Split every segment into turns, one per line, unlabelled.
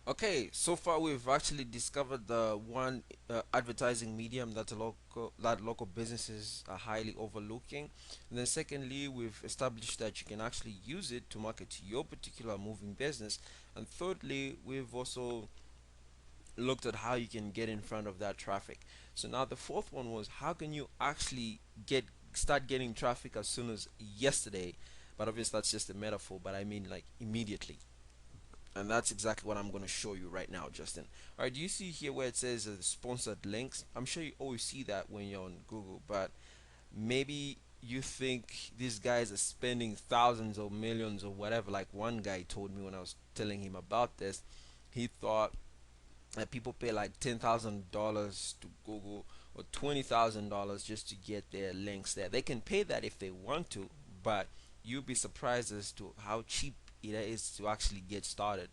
Okay, so far we've actually discovered the one advertising medium that local businesses are highly overlooking. And then secondly, we've established that you can actually use it to market your particular moving business. And thirdly, we've also looked at how you can get in front of that traffic. So now the fourth one was how can you actually start getting traffic as soon as yesterday? But obviously that's just a metaphor, but I mean like immediately. And that's exactly what I'm going to show you right now, Justin. All right, do you see here where it says sponsored links? I'm sure you always see that when you're on Google, but maybe you think these guys are spending thousands or millions or whatever. Like one guy told me when I was telling him about this, he thought that people pay like $10,000 to Google or $20,000 just to get their links there. They can pay that if they want to, but you'll be surprised as to how cheap it is to actually get started.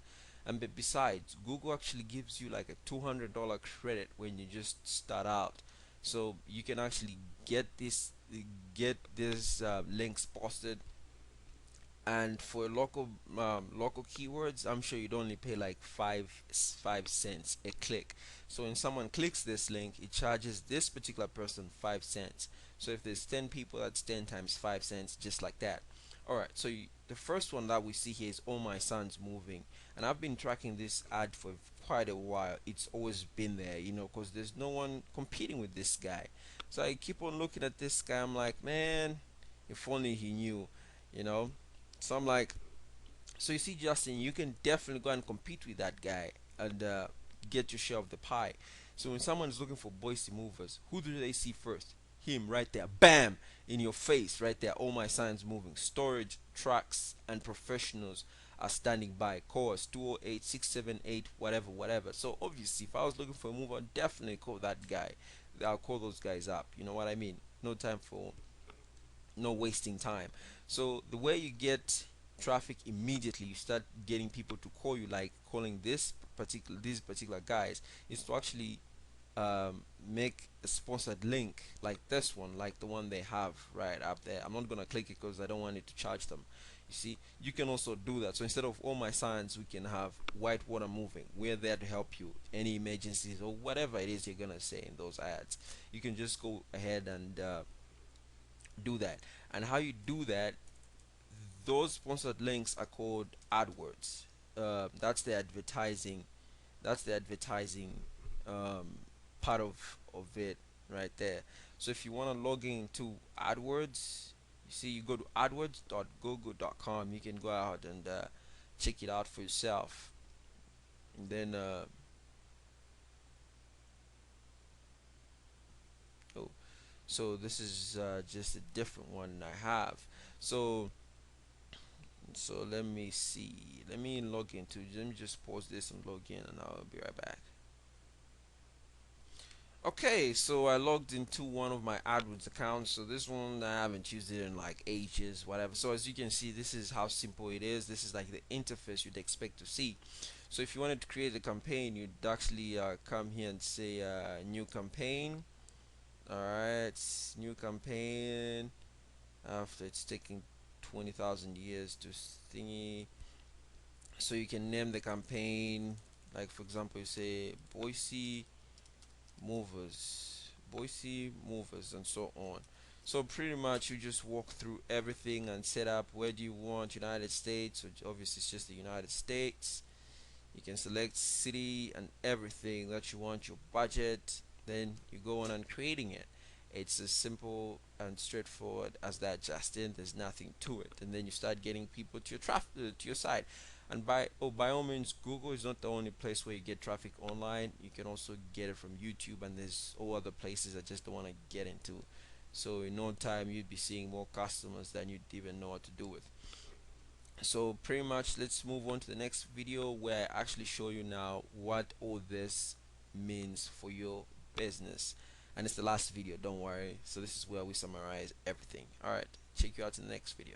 And besides, Google actually gives you like a $200 credit when you just start out, so you can actually get this links posted. And for local keywords, I'm sure you'd only pay like five cents a click. So when someone clicks this link, it charges this particular person 5 cents. So if there's 10 people, that's 10 times 5 cents, just like that. All right, so the first one that we see here is "Oh My Son's Moving," and I've been tracking this ad for quite a while. It's always been there, because there's no one competing with this guy. So I keep on looking at this guy. I'm like, man, if only he knew, you know. So I'm like, so you see, Justin, you can definitely go and compete with that guy and get your share of the pie. So when someone is looking for Boise movers, who do they see first? Him right there, bam, in your face, right there. All my signs moving. Storage, trucks, and professionals are standing by. Call us 208 678 whatever, whatever. So obviously, if I was looking for a mover, I'd definitely call that guy. I'll call those guys up. You know what I mean? No time for no wasting time. So the way you get traffic immediately, you start getting people to call you, like calling these particular guys, is to actually make a sponsored link like this one, like the one they have right up there. I'm not gonna click it because I don't want it to charge them. You see, you can also do that. So instead of "all my signs," we can have "white water moving." We're there to help you. Any emergencies or whatever it is you're gonna say in those ads, you can just go ahead and do that. And how you do that, those sponsored links are called AdWords. That's the advertising. That's the advertising um, part of it right there. So if you want to log into AdWords, you see, you go to adwords.google.com. You can go out and check it out for yourself. And then, oh, so this is just a different one I have. So let me see. Let me log into. Let me just pause this and log in, and I'll be right back. Okay, so I logged into one of my AdWords accounts. So this one I haven't used it in like ages, whatever. So as you can see, this is how simple it is. This is like the interface you'd expect to see. So if you wanted to create a campaign, you'd actually come here and say new campaign. All right, new campaign. After it's taking 20,000 years to thingy, so you can name the campaign, like for example you say Boise movers, and so on. So pretty much you just walk through everything and set up where do you want United States. So obviously it's just the United States. You can select city and everything that you want, your budget, then you go on and creating it. It's as simple and straightforward as that, Justin. There's nothing to it, and then you start getting people to your site. And by all means, Google is not the only place where you get traffic online. You can also get it from YouTube, and there's all other places I just don't want to get into. So in no time, you'd be seeing more customers than you'd even know what to do with. So pretty much, let's move on to the next video where I actually show you now what all this means for your business. And it's the last video, don't worry. So this is where we summarize everything. All right, check you out in the next video.